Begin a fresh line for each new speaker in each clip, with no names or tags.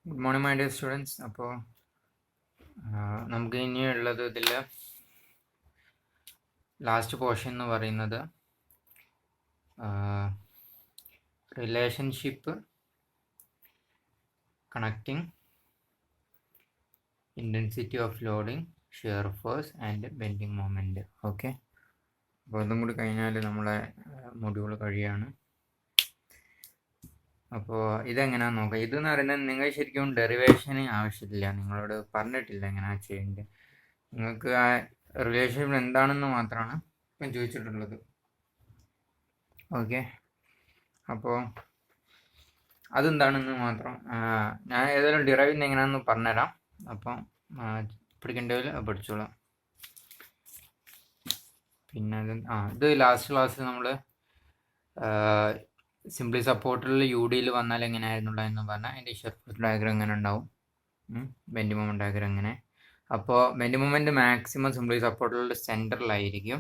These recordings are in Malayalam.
Good morning, my dear students. അപ്പോൾ നമുക്ക് ഇനിയുള്ളത് ഇതിൽ ലാസ്റ്റ് പോർഷൻ എന്ന് പറയുന്നത് relationship connecting intensity of loading shear force and bending moment. Okay, അപ്പോൾ അതും കൂടി കഴിഞ്ഞാൽ നമ്മളെ മൊഡ്യൂൾ കഴിയാണ്. അപ്പോൾ ഇതെങ്ങനെയാണെന്ന് നോക്കാം. ഇതെന്ന് പറയുന്നത് നിങ്ങൾ ശരിക്കും ഡെറിവേഷന് ആവശ്യമില്ല, നിങ്ങളോട് പറഞ്ഞിട്ടില്ല എങ്ങനെയാണ് ചെയ്യേണ്ടത്. നിങ്ങൾക്ക് ആ റിലേഷൻഷിപ്പ് എന്താണെന്ന് മാത്രമാണ് ഇപ്പം ചോദിച്ചിട്ടുള്ളത്. ഓക്കെ, അപ്പോൾ അതെന്താണെന്ന് മാത്രം ഞാൻ ഏതായാലും ഡിറൈവ് ചെയ്യുന്ന എങ്ങനെയാണെന്ന് പറഞ്ഞുതരാം. അപ്പം പഠിക്കേണ്ടതിൽ പഠിച്ചോളാം. പിന്നെ ഇത് ലാസ്റ്റ് ക്ലാസ്സിൽ നമ്മൾ സിംപ്ലി സപ്പോർട്ടിൽ യു ഡിയിൽ വന്നാൽ എങ്ങനെയായിരുന്നുള്ളതെന്ന് പറഞ്ഞാൽ അതിൻ്റെ ഷിയർ ഫോഴ്സ് ഡയഗ്രം എങ്ങനെ ഉണ്ടാവും, ബെൻഡ് മൊമെൻറ്റ് ഡയഗ്രം എങ്ങനെ. അപ്പോൾ ബെൻഡ് മൊമെൻറ്റ് മാക്സിമം സിംപ്ലി സപ്പോർട്ടിലുള്ള സെൻറ്ററിലായിരിക്കും.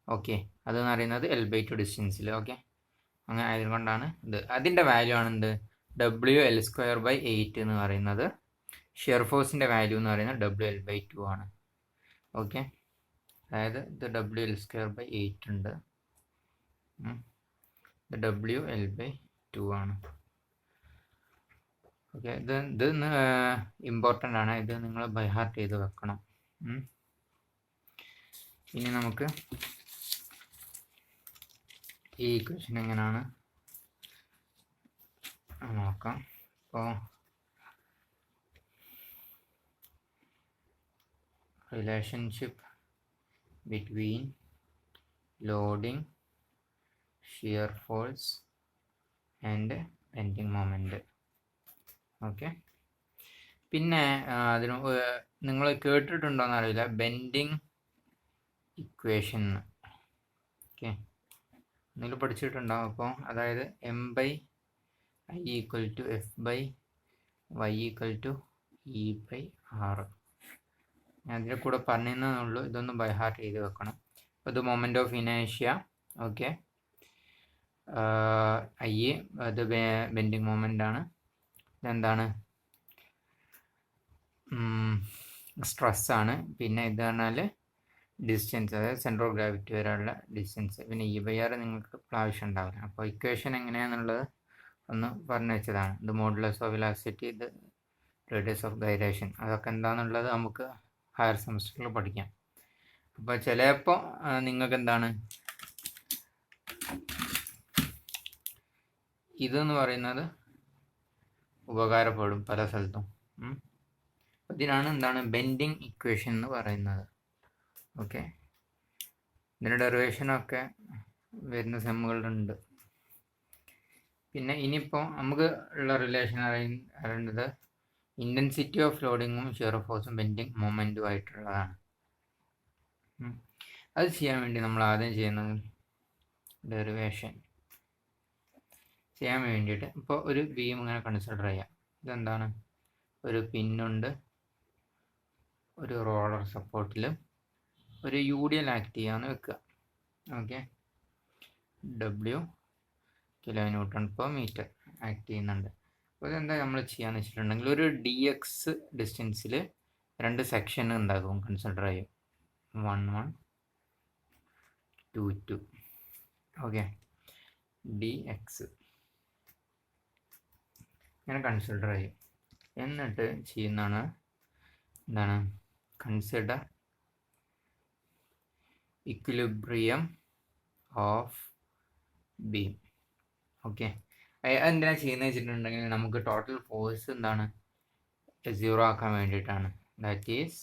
ഓക്കെ, അതെന്ന് പറയുന്നത് L/2 ഡിസ്റ്റൻസിൽ. ഓക്കെ, അങ്ങനെ ആയതുകൊണ്ടാണ് ഇത്. അതിൻ്റെ വാല്യൂ ആണ് എന്ത്, WL²/8 എന്ന് പറയുന്നത്. ഷിയർ ഫോഴ്സിൻ്റെ വാല്യൂ എന്ന് പറയുന്നത് WL/2 ആണ്. ഓക്കെ, അതായത് ഇത് WL²/8 ഉണ്ട്, ഇത് WL/2 ആണ്. ഓക്കെ, ഇത് ഇമ്പോർട്ടൻ്റ് ആണ്, ഇത് നിങ്ങൾ ബൈ ഹാർട്ട് ചെയ്ത് വെക്കണം. ഇനി നമുക്ക് ഈ ഇക്വേഷൻ എങ്ങനെയാണ് നോക്കാം. അപ്പോൾ relationship between loading shear force and bending moment. Okay, പിന്നെ അതിന് നിങ്ങൾ കേട്ടിട്ടുണ്ടോയെന്ന് അറിയില്ല, ബെൻഡിങ് ഇക്വേഷൻ. ഓക്കെ, നിങ്ങൾ പഠിച്ചിട്ടുണ്ടാവും. അപ്പോൾ അതായത് M/I = F/y = E/R. ഞാൻ അതിൻ്റെ കൂടെ പറഞ്ഞതെന്നുള്ളൂ, ഇതൊന്ന് ബൈ ഹാർട്ട് ചെയ്ത് വെക്കണം. അപ്പോൾ ഇത് മൊമെൻറ്റ് ഓഫ് ഇനേഷ്യ. ഓക്കെ, അത് ബെൻഡിങ് മൊമെൻ്റ് ആണ്. ഇതെന്താണ്, സ്ട്രെസ്സാണ്. പിന്നെ ഇത് പറഞ്ഞാൽ ഡിസ്റ്റൻസ്, അതായത് സെൻറ്റർ ഓഫ് ഗ്രാവിറ്റി വരെയുള്ള ഡിസ്റ്റൻസ്. പിന്നെ E/R നിങ്ങൾക്ക് ആവശ്യം ഉണ്ടാവില്ല. അപ്പോൾ ഇക്വേഷൻ എങ്ങനെയാണെന്നുള്ളത് ഒന്ന് പറഞ്ഞു വെച്ചതാണ്. ഇത് മോഡുലസ് ഓഫ് വെലോസിറ്റി, ഇത് റേഡിയസ് ഓഫ് ഗൈറേഷൻ. അതൊക്കെ എന്താണെന്നുള്ളത് നമുക്ക് ഹയർ സെമസ്റ്ററിൽ പഠിക്കാം. അപ്പോൾ ചിലപ്പോൾ നിങ്ങൾക്ക് എന്താണ് ഇതെന്ന് പറയുന്നത് ഉപകാരപ്പെടും പല സ്ഥലത്തും. ഇതിനാണ് എന്താണ് ബെൻഡിങ് ഇക്വേഷൻ എന്ന് പറയുന്നത്. ഓക്കെ, ഇതിൻ്റെ ഡെറിവേഷനൊക്കെ വരുന്ന സെമ്മുകളുണ്ട്. പിന്നെ ഇനിയിപ്പോൾ നമുക്ക് ഉള്ള റിലേഷൻ അറിയേണ്ടത് ഇൻറ്റൻസിറ്റി ഓഫ് ലോഡിങ്ങും ഷിയർ ഫോഴ്സും ബെൻഡിങ് മൊമെൻറ്റും ആയിട്ടുള്ളതാണ്. അത് ചെയ്യാൻ വേണ്ടി നമ്മൾ ആദ്യം ചെയ്യുന്നത് ഡെറിവേഷൻ ചെയ്യാൻ വേണ്ടിയിട്ട് ഇപ്പോൾ ഒരു ബീം ഇങ്ങനെ കൺസിഡർ ചെയ്യാം. ഇതെന്താണ്, ഒരു പിന്നുണ്ട്, ഒരു റോളർ സപ്പോർട്ടിൽ ഒരു UDL ആക്ട് ചെയ്യാമെന്ന് വെക്കുക. ഓക്കെ, W kN/m ആക്ട് ചെയ്യുന്നുണ്ട്. അപ്പോൾ ഇതെന്താ നമ്മൾ ചെയ്യാന്ന് വെച്ചിട്ടുണ്ടെങ്കിൽ ഒരു DX ഡിസ്റ്റൻസിൽ രണ്ട് സെക്ഷൻ ഉണ്ടാകും, കൺസിഡർ ചെയ്യും. 1 1 2 2. ഓക്കെ, DX ഇങ്ങനെ കൺസിഡർ ചെയ്യും. എന്നിട്ട് ചെയ്യുന്നതാണ് എന്താണ്, consider equilibrium of beam. Okay, എന്തിനാ ചെയ്യുന്നത് വെച്ചിട്ടുണ്ടെങ്കിൽ നമുക്ക് ടോട്ടൽ ഫോഴ്സ് എന്താണ് 0 ആക്കാൻ വേണ്ടിയിട്ടാണ്. That is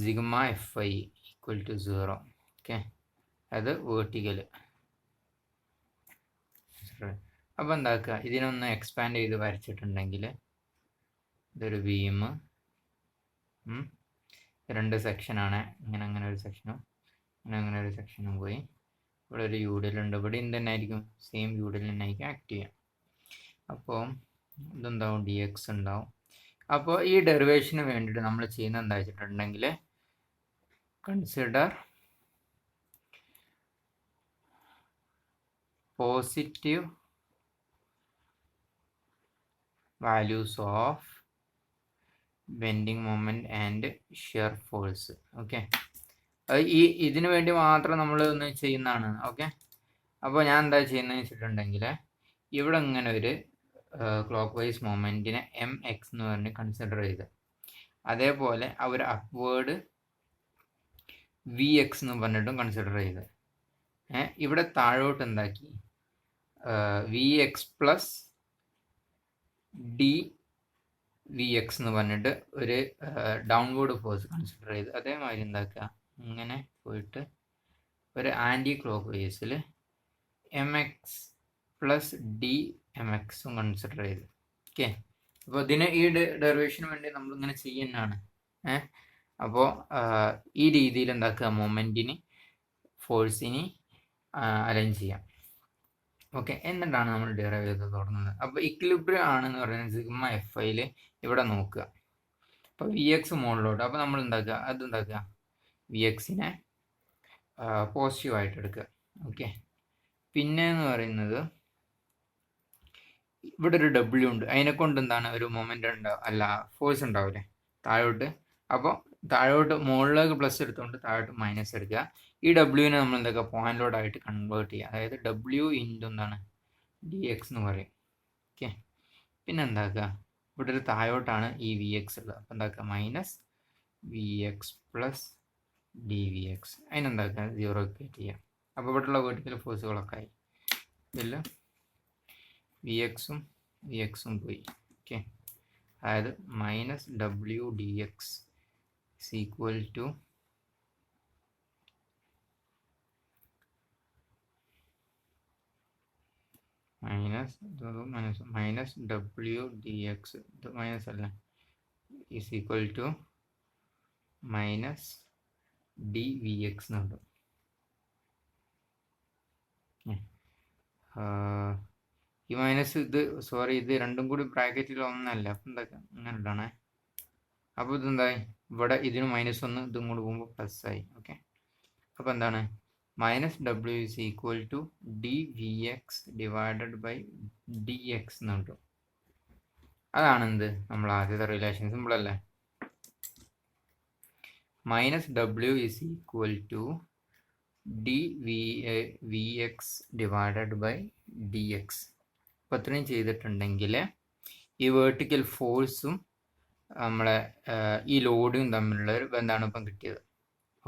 σFi = 0. ഓക്കെ, അത് വേർട്ടിക്കൽ. അപ്പോൾ എന്താക്കുക, ഇതിനൊന്ന് എക്സ്പാൻഡ് ചെയ്ത് വരച്ചിട്ടുണ്ടെങ്കിൽ ഇതൊരു ബീം, രണ്ട് സെക്ഷനാണ്. അങ്ങനെ ഒരു സെക്ഷനും അങ്ങനെ ഒരു സെക്ഷനും പോയി ഇവിടെ ഒരു UDL ഉണ്ട്. ഇവിടെ തന്നെ ആയിരിക്കും, സെയിം UDL തന്നെ ആയിരിക്കും ആക്ട് ചെയ്യാം. അപ്പോൾ ഇതെന്താവും, DX ഉണ്ടാവും. അപ്പോൾ ഈ ഡെറിവേഷന് വേണ്ടിയിട്ട് നമ്മൾ ചെയ്യുന്നത് എന്താ വെച്ചിട്ടുണ്ടെങ്കിൽ consider positive values of bending moment and shear force. Okay, ഇതിനു വേണ്ടി മാത്രം നമ്മൾ ഒന്ന് ചെയ്യുന്നതാണ്. ഓക്കെ, അപ്പോൾ ഞാൻ എന്താ ചെയ്യുന്നതെന്ന് വെച്ചിട്ടുണ്ടെങ്കിൽ ഇവിടെ ഇങ്ങനെ ഒരു ക്ലോക്ക് വൈസ് മൊമെൻറ്റിനെ mx എന്ന് പറഞ്ഞ് കൺസിഡർ ചെയ്ത്, അതേപോലെ ഒരു അപ്വേർഡ് vx എന്ന് പറഞ്ഞിട്ടും കൺസിഡർ ചെയ്ത്, ഇവിടെ താഴോട്ട് എന്താക്കി vx പ്ലസ് dvx എന്ന് പറഞ്ഞിട്ട് ഒരു ഡൗൺവേർഡ് ഫോഴ്സ് കൺസിഡർ ചെയ്ത്, അതേമാതിരി എന്താക്കുക ഇങ്ങനെ പോയിട്ട് ഒരു ആൻറ്റി ക്ലോക്ക് വൈസിൽ mx പ്ലസ് dmxും കൺസിഡർ ചെയ്ത്. ഓക്കെ, അപ്പോൾ ഇതിന് ഈ ഡെറിവേഷന് വേണ്ടി നമ്മളിങ്ങനെ ചെയ്യുന്നതാണ്. അപ്പോൾ ഈ രീതിയിൽ എന്താക്കുക മൊമെൻറ്റിന് ഫോഴ്സിന് അലൈൻ ചെയ്യാം. ഓക്കെ, എന്നിട്ടാണ് നമ്മൾ ഡിറൈവ് ചെയ്ത് തുടങ്ങുന്നത്. അപ്പോൾ ഇക്വിലിബ്രിയം ആണെന്ന് പറയുന്നത് സിഗ്മ എഫ് ഐയിൽ ഇവിടെ നോക്കുക. അപ്പോൾ വി എക്സ് മുകളിലോട്ട്, അപ്പോൾ നമ്മൾ എന്താക്കുക വി എക്സിനെ പോസിറ്റീവായിട്ട് എടുക്കുക. ഓക്കെ, പിന്നെ എന്ന് പറയുന്നത് ഇവിടെ ഒരു ഡബ്ല്യു ഉണ്ട്, അതിനെ കൊണ്ട് എന്താണ് ഒരു മൊമെൻ്റ് ഫോഴ്സ് ഉണ്ടാവില്ലേ താഴോട്ട്. അപ്പോൾ താഴോട്ട് മുകളിലേക്ക് പ്ലസ് എടുത്തുകൊണ്ട് താഴോട്ട് മൈനസ് എടുക്കുക. ഈ ഡബ്ല്യുവിനെ നമ്മൾ എന്തൊക്കെ പോയിന്റിലോട്ടായിട്ട് കൺവേർട്ട് ചെയ്യുക, അതായത് ഡബ്ല്യു ഇൻറ്റു എന്താണ് ഡി എക്സ് എന്ന് പറയും. ഓക്കെ, പിന്നെ എന്താക്കുക ഇവിടെ ഒരു താഴോട്ടാണ് ഈ വി എക്സ് ഉള്ളത്, അപ്പോൾ എന്താക്കുക minus V X plus D V X, അതിനെന്താക്കുക 0 ഇക്വേറ്റ് ചെയ്യുക. അപ്പോൾ ഇവിടെയുള്ള വെർട്ടിക്കൽ ഫോഴ്സുകളൊക്കെ ആയി. ഇതിൽ വി എക്സും പോയി. ഓക്കെ, അതായത് minus W D X equal to minus W D X, ഇത് മൈനസ് അല്ല, is equal to minus D V X എന്നുണ്ട്. ഈ മൈനസ് ഇത് ഇത് രണ്ടും കൂടി ബ്രാക്കറ്റിൽ ഒന്നല്ല, അപ്പം എന്താ അങ്ങനെ ഇടണേ. അപ്പോൾ ഇതെന്തായി ഇവിടെ ഇതിന് -1 ഇതും കൂടി പോകുമ്പോൾ പ്ലസ് ആയി. ഓക്കെ, അപ്പോൾ എന്താണ് minus W is equal to D V X divided by D X എന്ന് കിട്ടും. അതാണ് എന്ത് നമ്മൾ ആദ്യത്തെ റിലേഷൻ, സിമ്പിൾ അല്ലേ. Minus W is equal to D V X divided by D X. അപ്പോൾ അത്രയും ചെയ്തിട്ടുണ്ടെങ്കിൽ ഈ വേർട്ടിക്കൽ ഫോഴ്സും നമ്മളെ ഈ ലോഡും തമ്മിലുള്ള ഒരു ബന്ധമാണ് ഇപ്പം കിട്ടിയത്.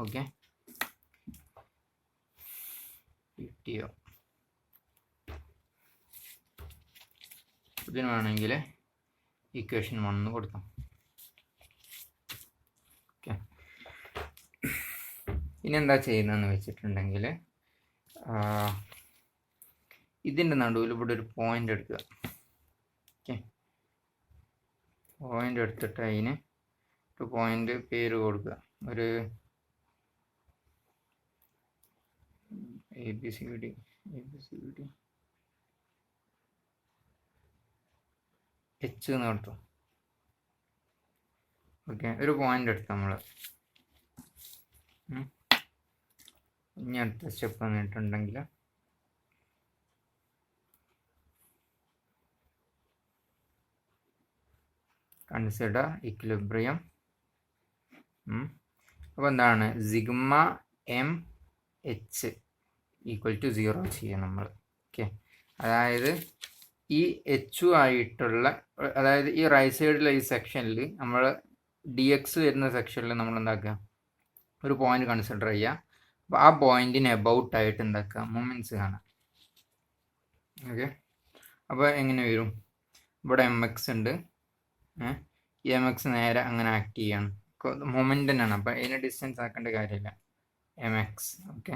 ഓക്കെ, കിട്ടിയോ? ഇതിന് വേണമെങ്കിൽ ഇക്വേഷൻ 1 കൊടുക്കാം. ഓക്കെ, ഇനി എന്താ ചെയ്യുന്നതെന്ന് വെച്ചിട്ടുണ്ടെങ്കിൽ ഇതിൻ്റെ നടുവിൽ ഇവിടെ ഒരു പോയിന്റ് എടുക്കുക. ഓക്കെ, പോയിന്റ് എടുത്തിട്ട് അതിന് ഒരു പോയിന്റ് പേര് കൊടുക്കുക. ഒരു A B C D H എന്ന് കൊടുത്തു. ഓക്കെ, ഒരു പോയിന്റ് എടുത്തു നമ്മൾ. ഇനി അടുത്ത സ്റ്റെപ്പ് വന്നിട്ടുണ്ടെങ്കിൽ കൺസിഡർ ഇക്വിലിബ്രിയം. അപ്പോൾ എന്താണ് sigma M H equal to 0 ചെയ്യാം നമ്മൾ. ഓക്കെ, അതായത് ഈ എച്ചു ആയിട്ടുള്ള, അതായത് ഈ റൈറ്റ് സൈഡിലെ ഈ സെക്ഷനിൽ നമ്മൾ ഡി എക്സ് വരുന്ന സെക്ഷനിൽ നമ്മൾ എന്താക്കുക ഒരു പോയിന്റ് കൺസിഡർ ചെയ്യുക. അപ്പോൾ ആ പോയിന്റിന് എബൌട്ടായിട്ട് എന്താക്കുക മൊമെൻറ്റ്സ് കാണാം. ഓക്കെ, അപ്പോൾ എങ്ങനെ വരും, ഇവിടെ എം എക്സ് ഉണ്ട്, ഈ എം എക്സ് നേരെ അങ്ങനെ ആക്ട് ചെയ്യാണ്, മൊമെൻ്റ് തന്നെയാണ്. അപ്പോൾ അതിനെ ഡിസ്റ്റൻസ് ആക്കേണ്ട കാര്യമില്ല, എം എക്സ്. ഓക്കെ,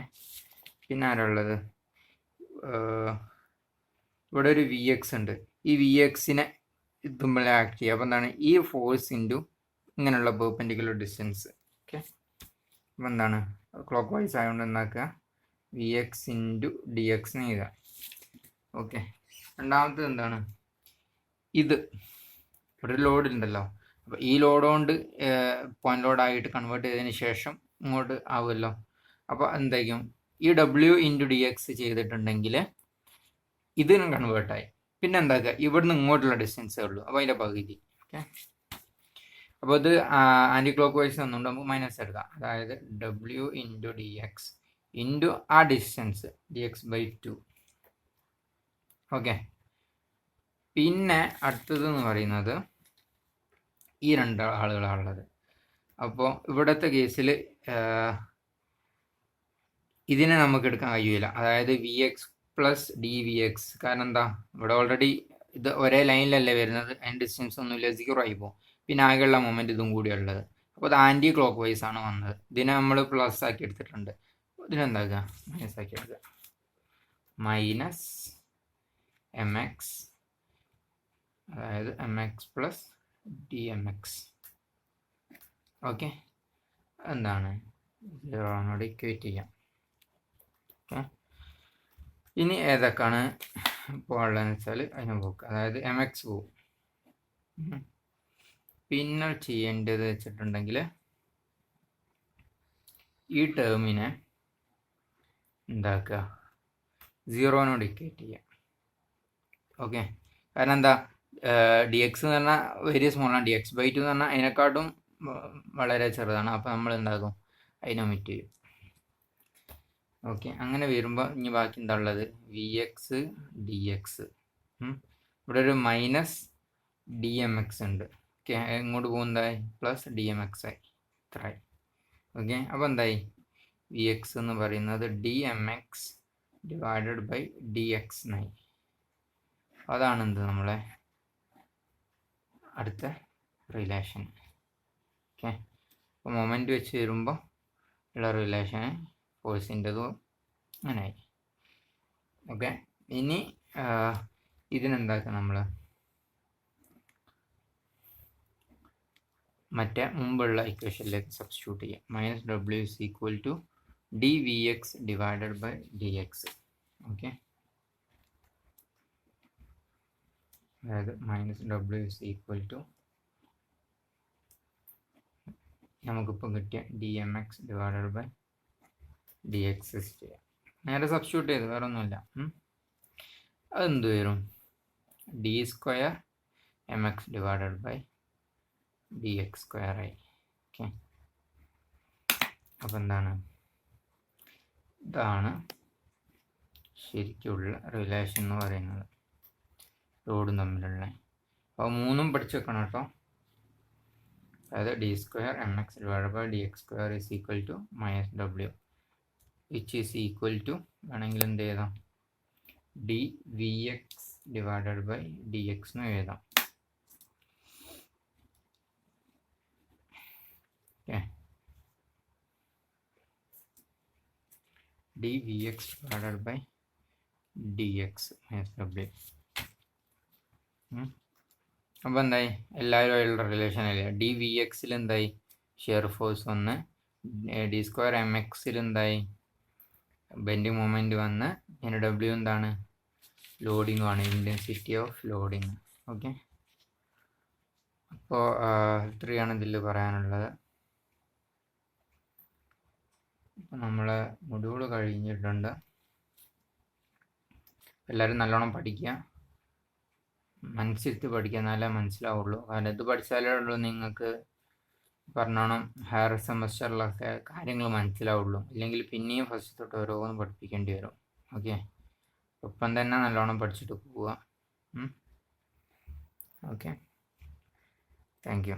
പിന്നെ ആരുള്ളത്, ഇവിടെ ഒരു വി എക്സ് ഉണ്ട്, ഈ വി എക്സിനെ ഇതുമ്പോൾ ആക്ട് ചെയ്യുക. അപ്പോൾ എന്താണ് ഈ ഫോഴ്സ് ഇൻറ്റു ഇങ്ങനെയുള്ള പെർപെൻഡിക്കുലർ ഡിസ്റ്റൻസ്. ഓക്കെ, അപ്പോൾ എന്താണ് ക്ലോക്ക് വൈസ് ആയതുകൊണ്ട് എന്താക്കുക വി എക്സ് ഇൻറ്റു ഡി എക്സിന് ചെയ്യുക. ഓക്കെ, രണ്ടാമത്തത് എന്താണ്, ഇത് ഒരു ലോഡ് ഉണ്ടല്ലോ, അപ്പോൾ ഈ ലോഡ് കൊണ്ട് പോയിന്റ് ലോഡായിട്ട് കൺവേർട്ട് ചെയ്തതിന് ശേഷം ഇങ്ങോട്ട് ആവുമല്ലോ. അപ്പോൾ എന്തായിരിക്കും ഈ ഡബ്ല്യു ഇൻറ്റു ഡി എക്സ് ചെയ്തിട്ടുണ്ടെങ്കിൽ ഇതിനും കൺവേർട്ടായി. പിന്നെ എന്താക്കുക, ഇവിടുന്ന് ഇങ്ങോട്ടുള്ള ഡിസ്റ്റൻസേ ഉള്ളൂ, അപ്പോൾ അതിൻ്റെ പകുതി. ഓക്കെ, അപ്പോൾ ഇത് ആൻറ്റി ക്ലോക്ക് വൈസ് ഒന്നുകൊണ്ട് നമുക്ക് മൈനസ് എടുക്കാം. അതായത് W into D X into ആ ഡിസ്റ്റൻസ് dx/2. ഓക്കെ, പിന്നെ അടുത്തതെന്ന് പറയുന്നത് ഈ രണ്ട് ആളുകളാണുള്ളത്. അപ്പോൾ ഇവിടുത്തെ കേസിൽ ഇതിനെ നമുക്ക് എടുക്കാൻ കഴിയില്ല, അതായത് V X plus D V X. കാരണം എന്താ, ഇവിടെ ഓൾറെഡി ഇത് ഒരേ ലൈനിലല്ലേ വരുന്നത്, അതിൻ്റെ ഡിസ്റ്റൻസ് ഒന്നുമില്ല, 0 ആയി പോകും. പിന്നെ ആകെയുള്ള മൊമെൻറ്റ് ഇതും കൂടി ഉള്ളത്. അപ്പോൾ അത് ആൻറ്റി ക്ലോക്ക് വൈസ് ആണ് വന്നത്. ഇതിനെ നമ്മൾ പ്ലസ് ആക്കി എടുത്തിട്ടുണ്ട്. ഇതിനെന്താക്കുക, മൈനസ് ആക്കി എടുക്കുക. മൈനസ് എം എക്സ്, അതായത് M X plus D M X. Okay, എന്താണ് 0 ഇക്വേറ്റ് ചെയ്യാം. ഓക്കെ, ഇനി ഏതൊക്കെയാണ് പോകാനുള്ളതെന്ന് വെച്ചാൽ അതിനെ പോക്കുക. അതായത് എം എക്സ് പോവും. പിന്നെ ചെയ്യേണ്ടത് വെച്ചിട്ടുണ്ടെങ്കിൽ ഈ ടേമിനെ എന്താക്കുക, 0 ഇക്വേറ്റ് ചെയ്യുക. ഓക്കെ, കാരണം എന്താ, ഡി എക്സ് എന്ന് പറഞ്ഞാൽ വെരി സ്മോളാണ്, dx/2 എന്ന് പറഞ്ഞാൽ അതിനെക്കാട്ടും വളരെ ചെറുതാണ്. അപ്പോൾ നമ്മൾ എന്താകും, അതിനെ ഒമിറ്റ് ചെയ്യും. ഓക്കെ, അങ്ങനെ വരുമ്പോൾ ഇനി ബാക്കി എന്താ ഉള്ളത്, വി എക്സ് ഡി എക്സ്. ഇവിടെ ഒരു മൈനസ് ഡി എം എക്സ് ഉണ്ട്. ഓക്കെ, ഇങ്ങോട്ട് പോകുന്നതായി പ്ലസ് ഡി എം എക്സ് ആയി, ഇത്രയായി. ഓക്കെ, അപ്പോൾ എന്തായി, വി എക്സ് എന്ന് പറയുന്നത് D M X divided by D X എന്നായി. അതാണ് എന്ത് നമ്മളെ അടുത്ത റിലേഷൻ. ഓക്കെ, അപ്പോൾ മൊമെൻറ്റ് വെച്ച് വരുമ്പോൾ ഉള്ള റിലേഷന് ഫോഴ്സിൻ്റെതും അങ്ങനെയായി. ഓക്കെ, ഇനി ഇതിനെന്താക്കുക, നമ്മൾ മറ്റേ മുമ്പുള്ള ഇക്വേഷനിലേക്ക് സബ്സ്റ്റിറ്റ്യൂട്ട് ചെയ്യാം. Minus W is equal to D V X divided by D X. Okay, അതായത് minus W is equal to നമുക്കിപ്പോൾ കിട്ടിയ D M X divided by D X ചെയ്യാം. നേരെ സബ്സ്റ്റിറ്റ്യൂട്ട് ചെയ്ത്, വേറെ ഒന്നുമില്ല. അതെന്ത് വരും, D square M X divided by D X square ആയി. ഓക്കെ, അപ്പോൾ എന്താണ്, ഇതാണ് ശരിക്കുള്ള റിലേഷൻ എന്ന് പറയുന്നത്, ലോഡും തമ്മിലുള്ള. അപ്പോൾ മൂന്നും പഠിച്ചു വെക്കണം കേട്ടോ. അതായത് D square M X divided by D X square is equal to minus W which is equal to, വേണമെങ്കിൽ എന്ത് എഴുതാം, D V X divided by D X എന്ന് എഴുതാം. Okay, D V X divided by D X minus W. അപ്പോൾ എന്തായി, എല്ലാവരും ആയിട്ടുള്ള റിലേഷൻ അല്ലേ. ഡി വി എക്സിൽ എന്തായി, shear force 1, D square M എക്സിൽ എന്തായി, ബെൻഡിങ് മൊമെൻറ്റ് വന്ന്, പിന്നെ ഡബ്ല്യു എന്താണ്, ലോഡിങ്ങുമാണ്, ഇൻറ്റൻസിറ്റി ഓഫ് ലോഡിങ്. ഓക്കെ, അപ്പോൾ ഇത്രയാണ് ഇതിൽ പറയാനുള്ളത്. അപ്പോൾ നമ്മൾ മൊഡ്യൂൾ കഴിഞ്ഞിട്ടുണ്ട്. എല്ലാവരും നല്ലോണം പഠിക്കുക, മനസ്സിരുത്തി പഠിക്കുക, എന്നാലേ മനസ്സിലാവുള്ളൂ. കാരണം ഇത് പഠിച്ചാലേ ഉള്ളൂ നിങ്ങൾക്ക് പറഞ്ഞോണം ഹയർ സെമസ്റ്ററിലൊക്കെ കാര്യങ്ങൾ മനസ്സിലാവുള്ളൂ. ഇല്ലെങ്കിൽ പിന്നെയും ഫസ്റ്റ് തൊട്ട് ഓരോന്ന് പഠിപ്പിക്കേണ്ടി വരും. ഓക്കെ, ഒപ്പം തന്നെ നല്ലോണം പഠിച്ചിട്ട് പോവുക. Okay, thank you.